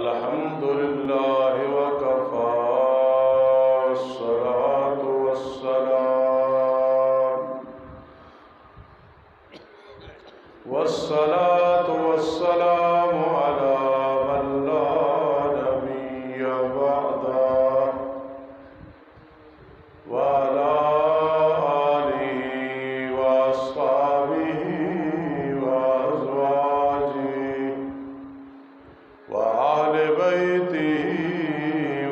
الحمد لله وكفى الصلاة والسلام على من لا نبي بعده وعلى آله وأصحابه وأزواجه وأهل بيته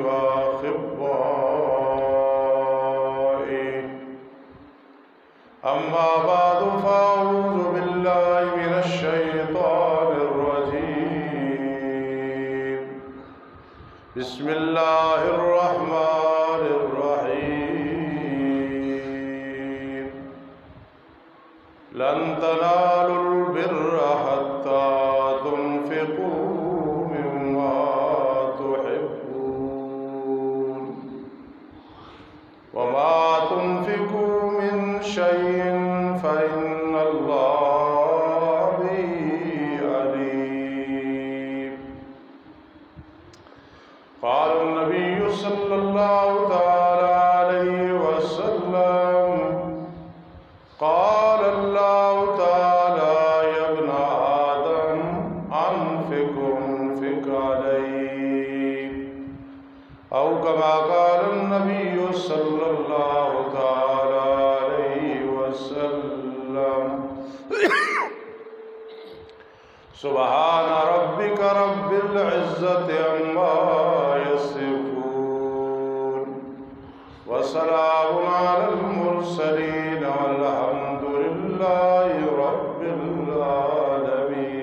وأخبائه أما بعد فأعوذ بالله من الشيطان الرجيم بسم الله الرحمن الرحيم لن تنالوا البر حتى تنفقوا مما تحبون وما تنفقوا من شيء فإن الله به عليم قال النبي صلى الله تعالى عليه وسلم قال الله تعالى يا ابن آدم أنفق عليك أو كما قال النبي صلى الله تعالى عليه وسلم سبحان ربك رب العزة عما يصفون وسلام على المرسلين والحمد لله رب العالمين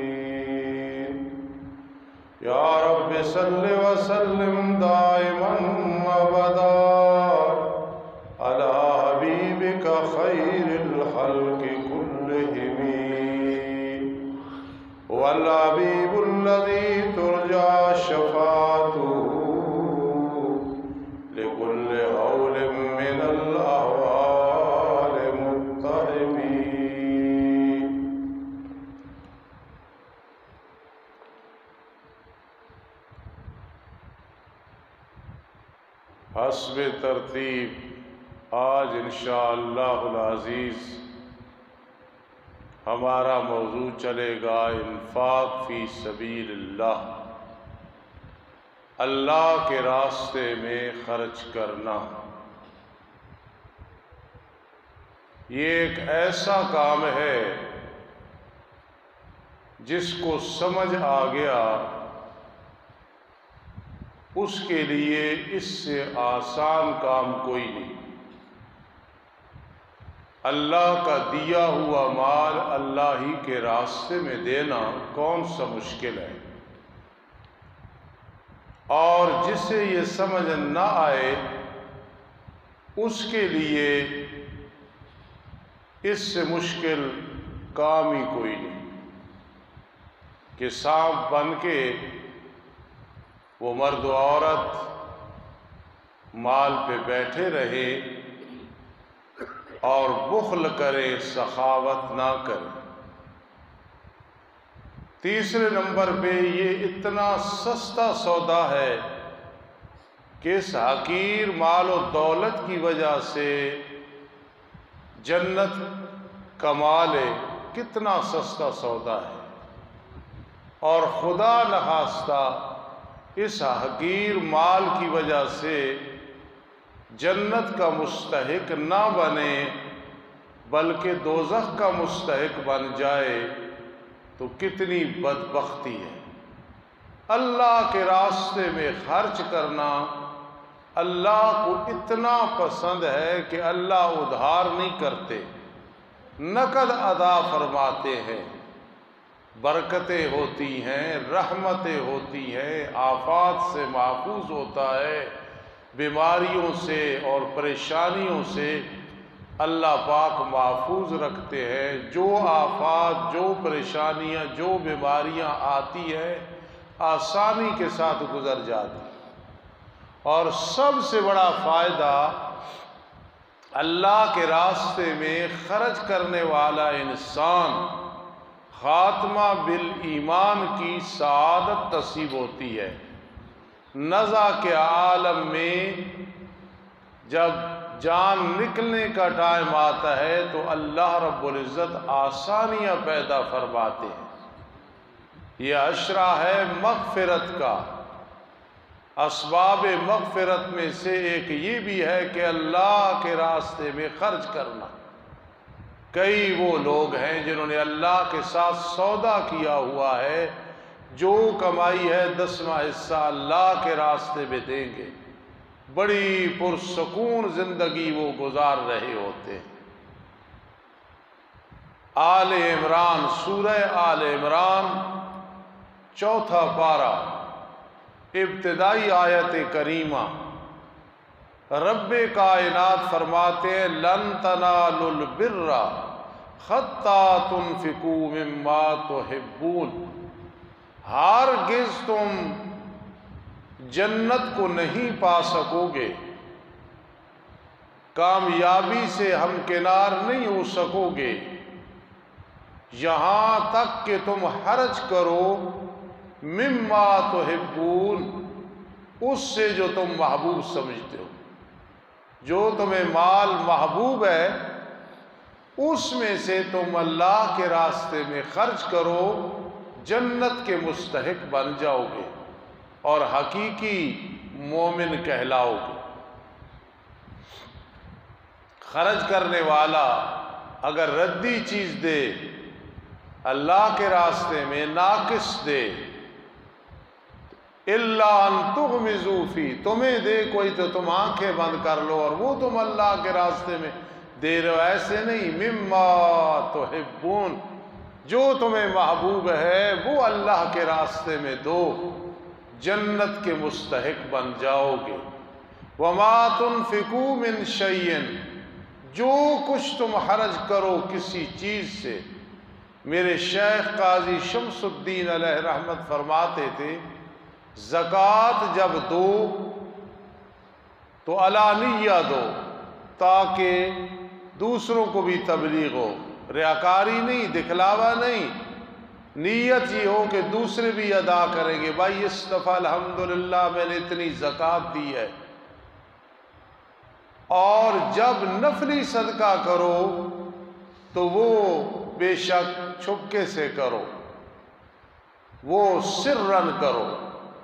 يا رب صل وسلم دائما أبدا على حبيبك خير الخلق كلهم هو الحبيب الذي ترجى شفاعته لكل هول من الأهوال متهم حسب ترتیب آج انشاءاللہ العزیز ہمارا موضوع چلے گا انفاق فی سبیل اللہ، اللہ کے راستے میں خرچ کرنا۔ یہ ایک ایسا کام ہے جس کو سمجھ آ گیا اس کے لیے اس سے آسان کام کوئی نہیں۔ اللہ کا دیا ہوا مال اللہ ہی کے راستے میں دینا کون سا مشکل ہے، اور جسے یہ سمجھ نہ آئے اس کے لیے اس سے مشکل کام ہی کوئی نہیں کہ سانپ بن کے وہ مرد و عورت مال پہ بیٹھے رہے اور بخل کرے، سخاوت نہ کرے۔ تیسرے نمبر پہ یہ اتنا سستا سودا ہے کہ اس حقیر مال و دولت کی وجہ سے جنت کما لے، کتنا سستا سودا ہے، اور خدا نخواستہ اس حقیر مال کی وجہ سے جنت کا مستحق نہ بنے بلکہ دوزخ کا مستحق بن جائے تو کتنی بدبختی ہے۔ اللہ کے راستے میں خرچ کرنا اللہ کو اتنا پسند ہے کہ اللہ ادھار نہیں کرتے، نقد ادا فرماتے ہیں۔ برکتیں ہوتی ہیں، رحمتیں ہوتی ہیں، آفات سے محفوظ ہوتا ہے، بیماریوں سے اور پریشانیوں سے اللہ پاک محفوظ رکھتے ہیں۔ جو آفات، جو پریشانیاں، جو بیماریاں آتی ہیں آسانی کے ساتھ گزر جاتی، اور سب سے بڑا فائدہ اللہ کے راستے میں خرچ کرنے والا انسان خاتمہ بالایمان کی سعادت نصیب ہوتی ہے۔ نزع کے عالم میں جب جان نکلنے کا ٹائم آتا ہے تو اللہ رب العزت آسانیاں پیدا فرماتے ہیں۔ یہ اشرا ہے مغفرت کا۔ اسباب مغفرت میں سے ایک یہ بھی ہے کہ اللہ کے راستے میں خرچ کرنا۔ کئی وہ لوگ ہیں جنہوں نے اللہ کے ساتھ سودا کیا ہوا ہے، جو کمائی ہے 10واں حصہ اللہ کے راستے میں دیں گے، بڑی پرسکون زندگی وہ گزار رہے ہوتے ہیں۔ آل عمران، سورہ آل عمران 4 پارہ، ابتدائی آیت کریمہ، رب کائنات فرماتے ہیں لن تنالوا البر حتی تنفقوا مما تحبون، ہرگز تم جنت کو نہیں پا سکو گے، کامیابی سے ہمکنار نہیں ہو سکو گے یہاں تک کہ تم خرچ کرو مما تحبون، اس سے جو تم محبوب سمجھتے ہو۔ جو تمہیں مال محبوب ہے اس میں سے تم اللہ کے راستے میں خرچ کرو، جنت کے مستحق بن جاؤ گے اور حقیقی مومن کہلاؤ گے۔ خرچ کرنے والا اگر ردی چیز دے، اللہ کے راستے میں ناقص دے، الا ان تغمضوا فی، تمہیں دے کوئی تو تم آنکھیں بند کر لو اور وہ تم اللہ کے راستے میں دے رہے ہو، ایسے نہیں۔ مما تحبون، جو تمہیں محبوب ہے وہ اللہ کے راستے میں دو، جنت کے مستحق بن جاؤ گے۔ وما تنفقوا من شیء، جو کچھ تم خرچ کرو کسی چیز سے۔ میرے شیخ قاضی شمس الدین علیہ رحمت فرماتے تھے زکوٰۃ جب دو تو علانیہ دو تاکہ دوسروں کو بھی تبلیغ ہو، ریاکاری نہیں، دکھلاوا نہیں، نیت یہ ہو کہ دوسرے بھی ادا کریں گے، بھائی اس دفعہ الحمدللہ میں نے اتنی زکوٰۃ دی ہے۔ اور جب نفلی صدقہ کرو تو وہ بے شک چھپکے سے کرو، وہ سرن کرو،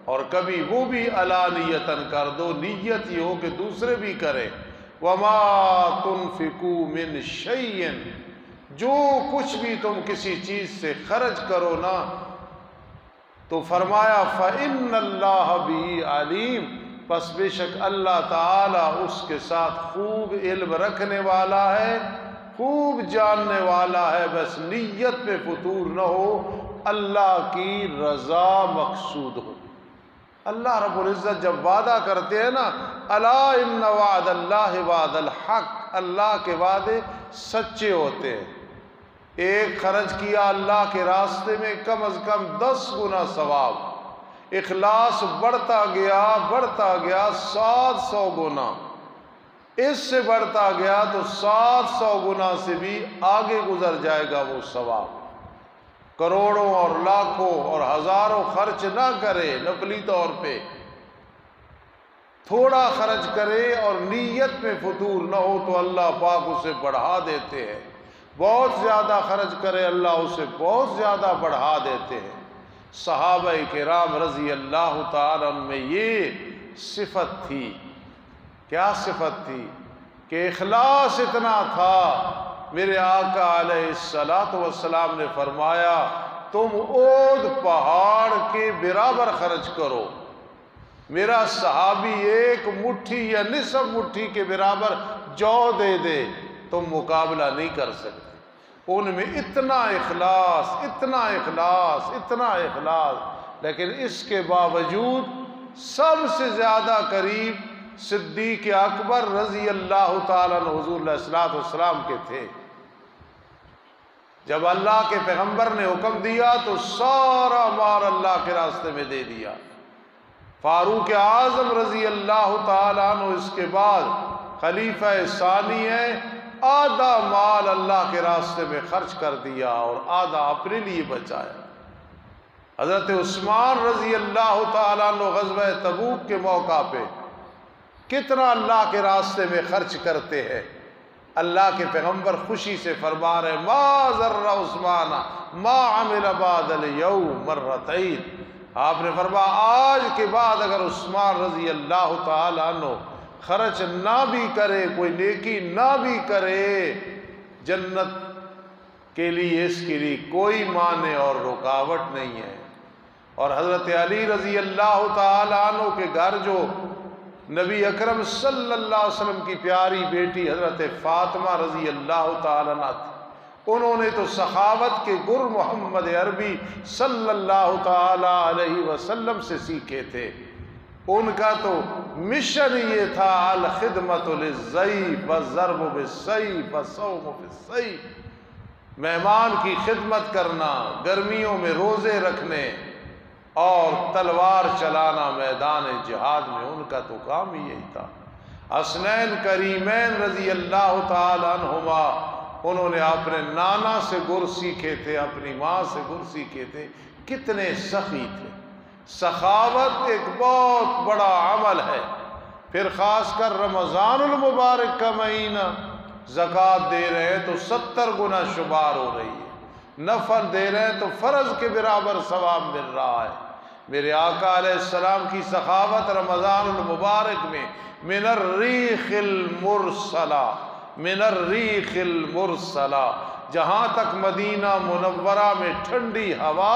اور کبھی وہ بھی علانیتاً کر دو، نیت یہ ہو کہ دوسرے بھی کریں۔ وما تنفقوا من شیء، جو کچھ بھی تم کسی چیز سے خرچ کرو نا، تو فرمایا فإن اللہ بہ علیم، پس بے شک اللہ تعالیٰ اس کے ساتھ خوب علم رکھنے والا ہے، خوب جاننے والا ہے۔ بس نیت پہ فتور نہ ہو، اللہ کی رضا مقصود ہو۔ اللہ رب العزت جب وعدہ کرتے ہیں نا، الا ان وعد اللہ وعد الحق، اللہ کے وعدے سچے ہوتے ہیں۔ ایک خرچ کیا اللہ کے راستے میں، کم از کم 10 گنا ثواب، اخلاص بڑھتا گیا 700 گنا، اس سے بڑھتا گیا تو 700 گنا سے بھی آگے گزر جائے گا وہ ثواب۔ کروڑوں اور لاکھوں اور ہزاروں خرچ نہ کرے نفلی طور پہ، تھوڑا خرچ کرے اور نیت میں فتور نہ ہو تو اللہ پاک اسے بڑھا دیتے ہیں۔ بہت زیادہ خرچ کرے اللہ اسے بہت زیادہ بڑھا دیتے ہیں۔ صحابہ کرام رضی اللہ تعالیٰ عنہ میں یہ صفت تھی۔ کیا صفت تھی؟ کہ اخلاص اتنا تھا، میرے آقا علیہ الصلوۃ والسلام نے فرمایا تم اود پہاڑ کے برابر خرچ کرو، میرا صحابی ایک مٹھی یا نصف مٹھی کے برابر جو دے دے تم مقابلہ نہیں کر سکتے۔ ان میں اتنا اخلاص، اتنا اخلاص، اتنا اخلاص، لیکن اس کے باوجود سب سے زیادہ قریب صدیق اکبر رضی اللہ تعالیٰ عنہ حضور علیہ الصلوۃ والسلام کے تھے۔ جب اللہ کے پیغمبر نے حکم دیا تو سارا مال اللہ کے راستے میں دے دیا۔ فاروق اعظم رضی اللہ تعالیٰ عنہ اس کے بعد خلیفہ ثانی ہے، آدھا مال اللہ کے راستے میں خرچ کر دیا اور آدھا اپنے لیے بچایا۔ حضرت عثمان رضی اللہ تعالیٰ عنہ غزوہ تبوک کے موقع پہ کتنا اللہ کے راستے میں خرچ کرتے ہیں. اللہ کے پیغمبر خوشی سے فرما رہے ما ضر عثمان ما عمل بعد اليوم مرتين. آپ نے فرمایا آج کے بعد اگر عثمان رضی اللہ تعالیٰ عنہ خرچ نہ بھی کرے، کوئی نیکی نہ بھی کرے، جنت کے لیے اس کے لیے کوئی مانع اور رکاوٹ نہیں ہے. اور حضرت علی رضی اللہ تعالیٰ عنہ کے گھر جو نبی اکرم صلی اللہ علیہ وسلم کی پیاری بیٹی حضرت فاطمہ رضی اللہ تعالیٰ عنہ تھی، انہوں نے تو سخاوت کے گر محمد عربی صلی اللہ تعالیٰ علیہ وسلم سے سیکھے تھے. ان کا تو مشن یہ تھا الخدمت للضیف والضرب بالسیف والصوم بالسیف، مہمان کی خدمت کرنا، گرمیوں میں روزے رکھنے اور تلوار چلانا میدان جہاد میں، ان کا تو کام ہی یہی تھا. حسنین کریمین رضی اللہ تعالی عنہما، انہوں نے اپنے نانا سے گر سیکھے تھے، اپنی ماں سے گر سیکھے تھے. کتنے سخی تھے. سخاوت ایک بہت بڑا عمل ہے. پھر خاص کر رمضان المبارک کا مہینہ، زکوٰۃ دے رہے ہیں تو 70 گنا شمار ہو رہی ہے، نفل دے رہے ہیں تو فرض کے برابر ثواب مل رہا ہے. میرے آقا علیہ السلام کی سخاوت رمضان المبارک میں من الریح المرسلہ، من الریح المرسلہ، جہاں تک مدینہ منورہ میں ٹھنڈی ہوا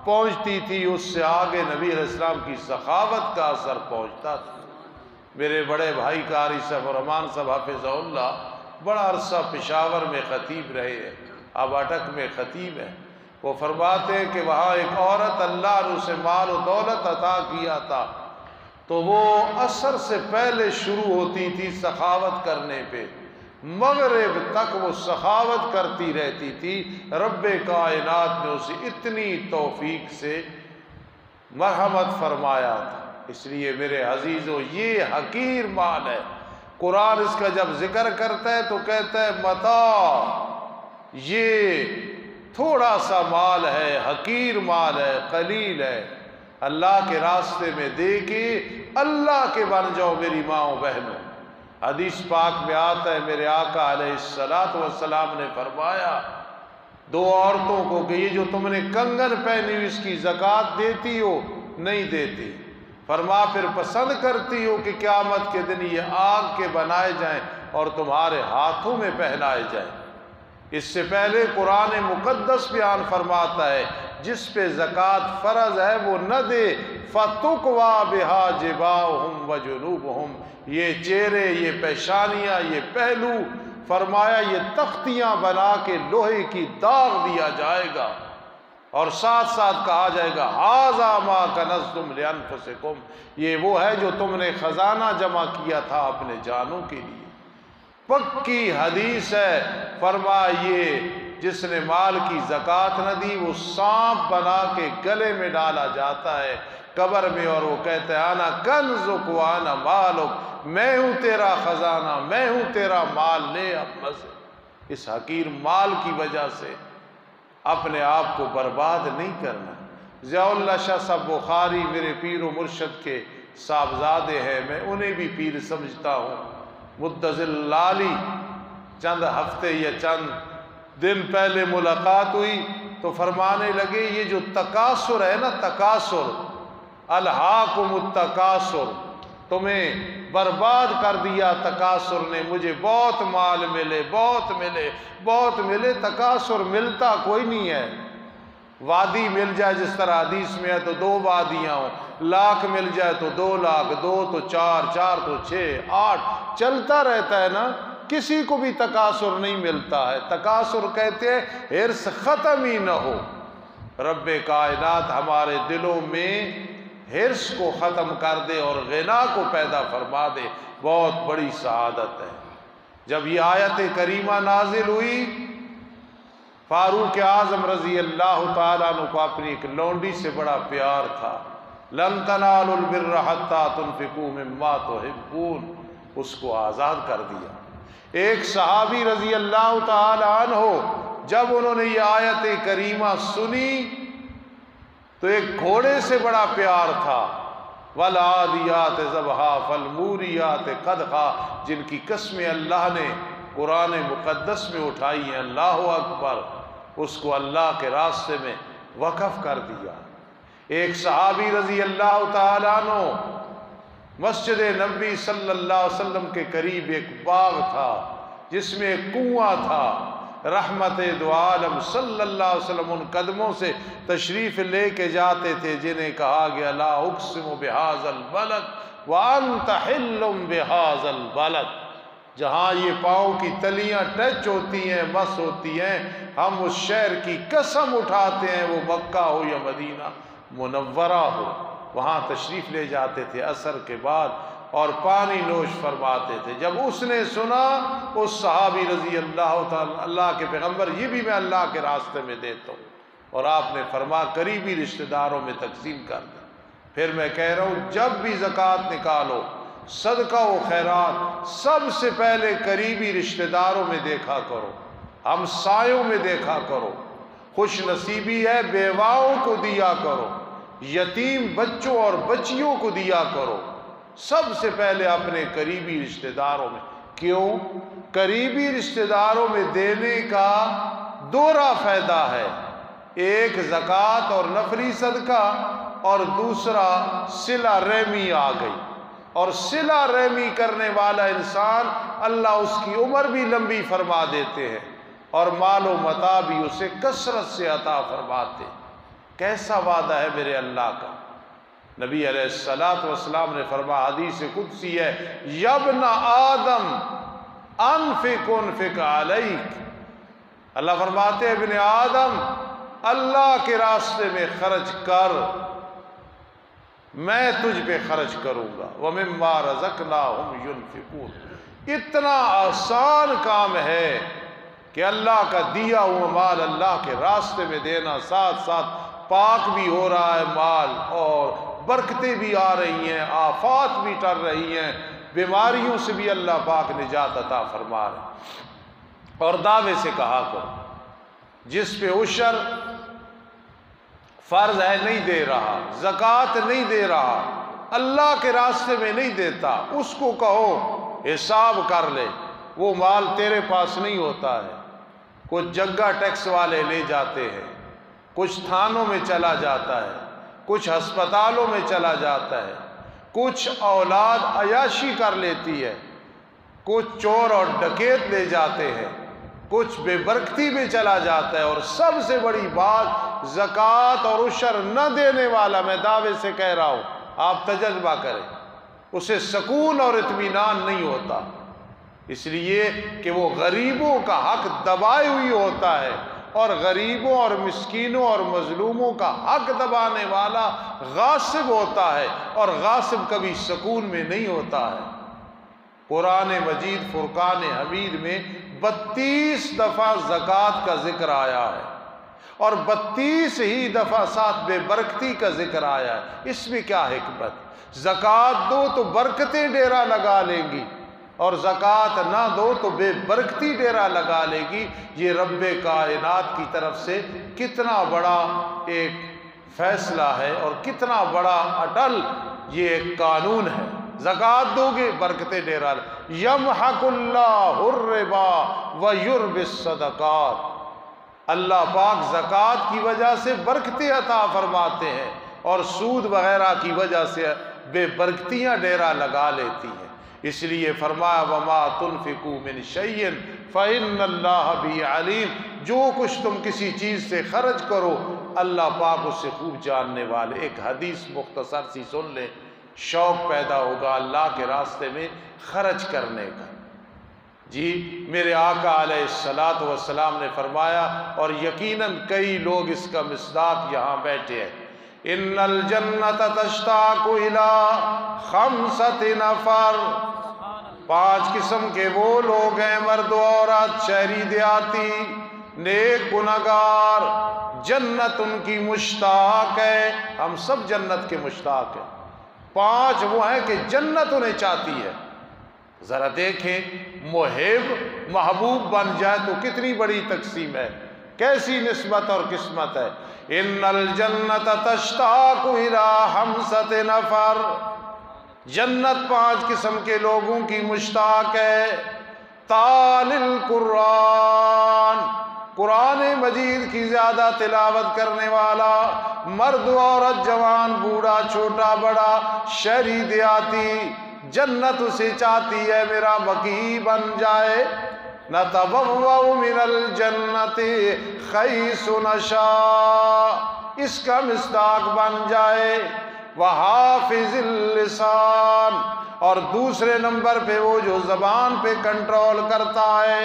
پہنچتی تھی اس سے آگے نبی علیہ السلام کی سخاوت کا اثر پہنچتا تھا. میرے بڑے بھائی قاری صاحب الرحمان صاحب حافظہ اللہ بڑا عرصہ پشاور میں خطیب رہے ہیں، اب اٹک میں خطیب ہیں. وہ فرماتے ہیں کہ وہاں ایک عورت اللہ نے اسے مال و دولت عطا کیا تھا تو وہ عصر سے پہلے شروع ہوتی تھی سخاوت کرنے پہ، مغرب تک وہ سخاوت کرتی رہتی تھی. رب کائنات نے اسے اتنی توفیق سے مرحمت فرمایا تھا. اس لیے میرے عزیزو یہ حقیر مال ہے. قرآن اس کا جب ذکر کرتا ہے تو کہتا ہے متاع، یہ تھوڑا سا مال ہے، حقیر مال ہے، قلیل ہے. اللہ کے راستے میں دے کے اللہ کے بن جاؤ میری ماں بہنوں. حدیث پاک میں آتا ہے میرے آقا علیہ السلام نے فرمایا 2 عورتوں کو کہ یہ جو تم نے کنگن پہنی ہوئی اس کی زکوٰۃ دیتی ہو؟ نہیں دیتی. فرما پھر پسند کرتی ہو کہ قیامت کے دن یہ آگ کے بنائے جائیں اور تمہارے ہاتھوں میں پہنائے جائیں. اس سے پہلے قرآن مقدس بیان فرماتا ہے جس پہ زکوٰۃ فرض ہے وہ نہ دے. فَتُقْوَى بِهَا جِبَاهُهُمْ وَجُنُوبُهُمْ، یہ چہرے، یہ پیشانیاں، یہ پہلو، فرمایا یہ تختیاں بنا کے لوہے کی داغ دیا جائے گا اور ساتھ ساتھ کہا جائے گا هَذَا مَا كَنَزْتُمْ لِأَنفُسِكُمْ، یہ وہ ہے جو تم نے خزانہ جمع کیا تھا اپنے جانوں کے لیے. پکی حدیث ہے. فرمایا یہ جس نے مال کی زکوٰۃ نہ دی وہ سانپ بنا کے گلے میں ڈالا جاتا ہے قبر میں، اور وہ کہتا ہے انا کنزک وانا مالک، میں ہوں تیرا خزانہ، میں ہوں تیرا مال، لے اپنا سے. اس حقیر مال کی وجہ سے اپنے آپ کو برباد نہیں کرنا. ضیاء اللہ شاہ صاحب بخاری میرے پیر و مرشد کے صاحبزادے ہیں، میں انہیں بھی پیر سمجھتا ہوں. مدظل لالی چند ہفتے یا چند دن پہلے ملاقات ہوئی تو فرمانے لگے یہ جو تکاثر ہے نا، تکاثر، الہاکم التکاثر، تمہیں برباد کر دیا تکاثر نے. مجھے بہت مال ملے، بہت ملے، بہت ملے، تکاثر ملتا کوئی نہیں ہے. وادی مل جائے جس طرح حدیث میں ہے تو 2 وادیاں ہوں، لاکھ مل جائے تو 2 لاکھ، 2 تو 4، 4 تو 6، 8 چلتا رہتا ہے نا. کسی کو بھی تکاثر نہیں ملتا ہے. تکاثر کہتے ہیں حرص ختم ہی نہ ہو. رب کائنات ہمارے دلوں میں حرص کو ختم کر دے اور غنا کو پیدا فرما دے، بہت بڑی سعادت ہے. جب یہ آیت کریمہ نازل ہوئی، فاروق اعظم رضی اللہ تعالیٰ عنہ کو اپنی ایک لونڈی سے بڑا پیار تھا. لن تنالوا البر حتى تنفقوا مما تحبون، اس کو آزاد کر دیا. ایک صحابی رضی اللہ تعالی عنہ جب انہوں نے یہ آیت کریمہ سنی تو ایک گھوڑے سے بڑا پیار تھا، والعادیات ضبحا فالموریات قدحا، جن کی قسمیں اللہ نے قرآن مقدس میں اٹھائی ہیں، اللہ اکبر، اس کو اللہ کے راستے میں وقف کر دیا۔ ایک صحابی رضی اللہ تعالیٰ عنہ، مسجد نبوی صلی اللہ علیہ وسلم کے قریب ایک باغ تھا جس میں ایک کنواں تھا، رحمت دو عالم صلی اللہ علیہ وسلم ان قدموں سے تشریف لے کے جاتے تھے جنہیں کہا گیا لا اقسم بہذا البلد وانت حل بہذا البلد، جہاں یہ پاؤں کی تلیاں ٹچ ہوتی ہیں، مس ہوتی ہیں، ہم اس شہر کی قسم اٹھاتے ہیں، وہ مکہ ہو یا مدینہ منورہ ہو۔ وہاں تشریف لے جاتے تھے عصر کے بعد اور پانی نوش فرماتے تھے۔ جب اس نے سنا اس صحابی رضی اللہ تعالی، اللہ کے پیغمبر یہ بھی میں اللہ کے راستے میں دیتا ہوں، اور آپ نے فرما قریبی رشتہ داروں میں تقسیم کر دیں۔ پھر میں کہہ رہا ہوں جب بھی زکوٰۃ نکالو، صدقہ و خیرات، سب سے پہلے قریبی رشتہ داروں میں دیکھا کرو، ہمسایوں میں دیکھا کرو، خوش نصیبی ہے بیواؤں کو دیا کرو، یتیم بچوں اور بچیوں کو دیا کرو، سب سے پہلے اپنے قریبی رشتہ داروں میں۔ کیوں؟ قریبی رشتہ داروں میں دینے کا دوہرا فائدہ ہے، ایک زکوٰۃ اور نفلی صدقہ، اور دوسرا صلہ رحمی آ گئی، اور صلہ رحمی کرنے والا انسان اللہ اس کی عمر بھی لمبی فرما دیتے ہیں اور مال و متاع بھی اسے کثرت سے عطا فرماتے۔ کیسا وعدہ ہے میرے اللہ کا! نبی علیہ السلام نے فرمایا، حدیث قدسی ہے، یا ابن آدم انفق علیک، اللہ فرماتے ہیں ابن آدم اللہ کے راستے میں خرچ کر، میں تجھ پہ خرچ کروں گا، وَمِمَّا رَزَقْنَاهُمْ يُنْفِقُونَ۔ اتنا آسان کام ہے کہ اللہ کا دیا ہوا مال اللہ کے راستے میں دینا، ساتھ ساتھ پاک بھی ہو رہا ہے مال، اور برکتیں بھی آ رہی ہیں، آفات بھی ٹر رہی ہیں، بیماریوں سے بھی اللہ پاک نجات عطا فرما رہے ہیں۔ اور دعوے سے کہا کرو، جس پہ عشر فرض ہے نہیں دے رہا، زکوٰۃ نہیں دے رہا، اللہ کے راستے میں نہیں دیتا، اس کو کہو حساب کر لے، وہ مال تیرے پاس نہیں ہوتا ہے، کچھ جگہ ٹیکس والے لے جاتے ہیں، کچھ تھانوں میں چلا جاتا ہے، کچھ ہسپتالوں میں چلا جاتا ہے، کچھ اولاد عیاشی کر لیتی ہے، کچھ چور اور ڈکیت لے جاتے ہیں، کچھ بے برکتی میں چلا جاتا ہے، اور سب سے بڑی بات زکوٰۃ اور عشر نہ دینے والا، میں دعوے سے کہہ رہا ہوں، آپ تجربہ کریں، اسے سکون اور اطمینان نہیں ہوتا، اس لیے کہ وہ غریبوں کا حق دبائے ہوئی ہوتا ہے، اور غریبوں اور مسکینوں اور مظلوموں کا حق دبانے والا غاصب ہوتا ہے، اور غاصب کبھی سکون میں نہیں ہوتا ہے۔ قرآن مجید فرقان حمید میں 32 دفعہ زکوٰۃ کا ذکر آیا ہے، اور 32 ہی دفعہ ساتھ بے برکتی کا ذکر آیا ہے۔ اس میں کیا حکمت؟ زکوٰۃ دو تو برکتیں ڈیرا لگا لیں گی، اور زکوٰۃ نہ دو تو بے برکتی ڈیرا لگا لے گی۔ یہ رب کائنات کی طرف سے کتنا بڑا ایک فیصلہ ہے، اور کتنا بڑا اٹل یہ ایک قانون ہے۔ زکوٰۃ دو گے برکتیں ڈیرا لے، یمحق اللہ الربا ویربی الصدقات، اللہ پاک زکوٰۃ کی وجہ سے برکتیں عطا فرماتے ہیں، اور سود وغیرہ کی وجہ سے بے برکتیاں ڈیرا لگا لیتی ہیں۔ اس لیے فرمایا وَمَا تُنْفِقُوا مِنْ شَيْءٍ فَإِنَّ اللَّهَ بِهِ عَلِيمٌ، جو کچھ تم کسی چیز سے خرچ کرو اللہ پاک اس سے خوب جاننے والے۔ ایک حدیث مختصر سی سن لیں، شوق پیدا ہوگا اللہ کے راستے میں خرچ کرنے کا۔ جی میرے آقا علیہ السلام نے فرمایا، اور یقیناً کئی لوگ اس کا مصداق یہاں بیٹھے ہیں، ان الجنت تشتاق الی 5 نفر، 5 قسم کے وہ لوگ ہیں، مرد و عورت، شہری دیہاتی، نیک گنہگار، جنت ان کی مشتاق ہے۔ ہم سب جنت کے مشتاق ہیں۔ 5 وہ ہیں کہ جنت انہیں چاہتی ہے۔ ذرا دیکھیں، محب محبوب بن جائے تو کتنی بڑی تقسیم ہے، کیسی نسبت اور قسمت ہے۔ ان الجنت تشتاق الی خمسۃ نفر، جنت 5 قسم کے لوگوں کی مشتاق ہے۔ تال القرآن، قرآن مجید کی زیادہ تلاوت کرنے والا، مرد عورت جوان بوڑھا چھوٹا بڑا شہری دیہاتی، جنت اسے چاہتی ہے میرا مقیم بن جائے۔ نتبوأ من الجنت حیث نشاء، اس کا مصداق بن جائے۔ وحافظ اللسان، اور دوسرے نمبر پہ وہ جو زبان پہ کنٹرول کرتا ہے،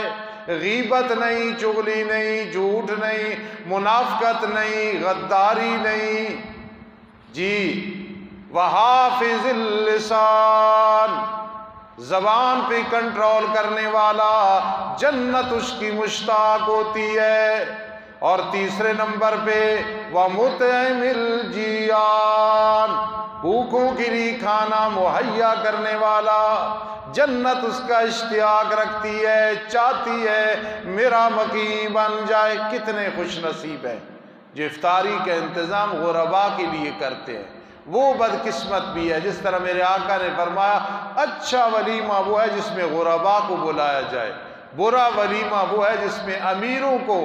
غیبت نہیں، چغلی نہیں، جھوٹ نہیں، منافقت نہیں، غداری نہیں، جی وحافظ اللسان، زبان پہ کنٹرول کرنے والا، جنت اس کی مشتاق ہوتی ہے۔ اور تیسرے نمبر پہ وَمُطْعِمِ الْجِيعَانِ، بھوکوں کے لیے کھانا مہیا کرنے والا، جنت اس کا اشتیاق رکھتی ہے، چاہتی ہے میرا مقیم بن جائے۔ کتنے خوش نصیب ہیں جو افطاری کا انتظام غرباء کے لیے کرتے ہیں، وہ بدقسمت بھی ہے۔ جس طرح میرے آقا نے فرمایا اچھا ولیمہ وہ ہے جس میں غرباء کو بلایا جائے، برا ولیمہ وہ ہے جس میں امیروں کو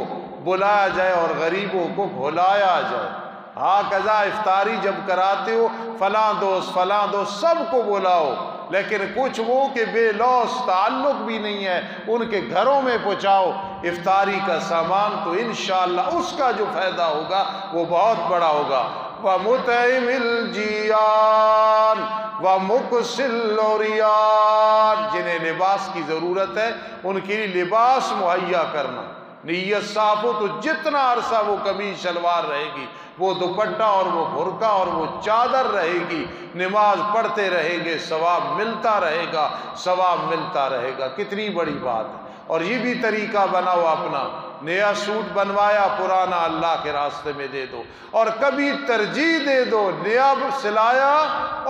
بلایا جائے اور غریبوں کو بھلایا جائے۔ ہاں قضا افطاری جب کراتے ہو فلاں دوست سب کو بلاؤ، لیکن کچھ وہ کہ بے لوث تعلق بھی نہیں ہے ان کے گھروں میں پہنچاؤ افطاری کا سامان، تو انشاءاللہ اس کا جو فائدہ ہوگا وہ بہت بڑا ہوگا۔ وَمُطْعِمِ الْجِيعَانِ وَمُكْسِي الْعُرْيَانِ، جنہیں لباس کی ضرورت ہے ان کے لیے لباس مہیا کرنا۔ نیت صاف ہو تو جتنا عرصہ وہ قمیض شلوار رہے گی، وہ دوپٹہ اور وہ برقع اور وہ چادر رہے گی، نماز پڑھتے رہیں گے، ثواب ملتا رہے گا، ثواب ملتا رہے گا۔ کتنی بڑی بات ہے۔ اور یہ بھی طریقہ بناؤ اپنا، نیا سوٹ بنوایا پرانا اللہ کے راستے میں دے دو، اور کبھی ترجیح دے دو نیا سلایا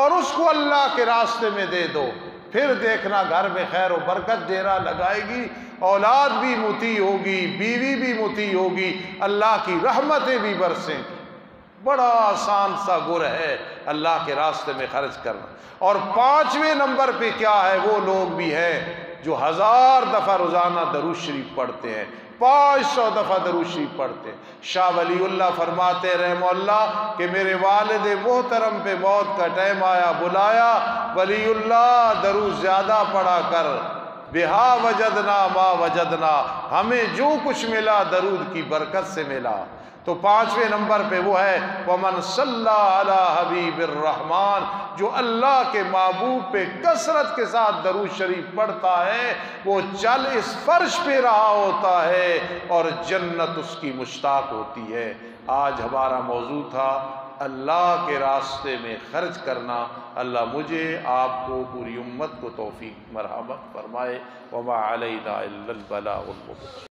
اور اس کو اللہ کے راستے میں دے دو، پھر دیکھنا گھر میں خیر و برکت ڈیرا لگائے گی، اولاد بھی مطیع ہوگی، بیوی بھی مطیع ہوگی، اللہ کی رحمتیں بھی برسیں گی۔ بڑا آسان سا گر ہے اللہ کے راستے میں خرچ کرنا۔ اور 5ویں نمبر پہ کیا ہے، وہ لوگ بھی ہیں جو 1000 دفعہ روزانہ درود شریف پڑھتے ہیں، 500 دفعہ درود شریف پڑھتے ہیں۔ شاہ ولی اللہ فرماتے رحمہ اللہ کہ میرے والد محترم پہ موت کا ٹائم آیا، بلایا ولی اللہ درود زیادہ پڑھا کر، بہا وجدنا ما وجدنا، ہمیں جو کچھ ملا درود کی برکت سے ملا۔ تو 5ویں نمبر پہ وہ ہے وَمَنْ صَلَّى عَلَى حَبِيبِ الرحمن، جو اللہ کے محبوب پہ کثرت کے ساتھ درود شریف پڑھتا ہے وہ چل اس فرش پہ رہا ہوتا ہے اور جنت اس کی مشتاق ہوتی ہے۔ آج ہمارا موضوع تھا اللہ کے راستے میں خرچ کرنا۔ اللہ مجھے آپ کو پوری امت کو توفیق مرحمت فرمائے۔ وَمَا عَلَيْنَا إِلَّا الْبَلَاغُ الْمُبِينُ۔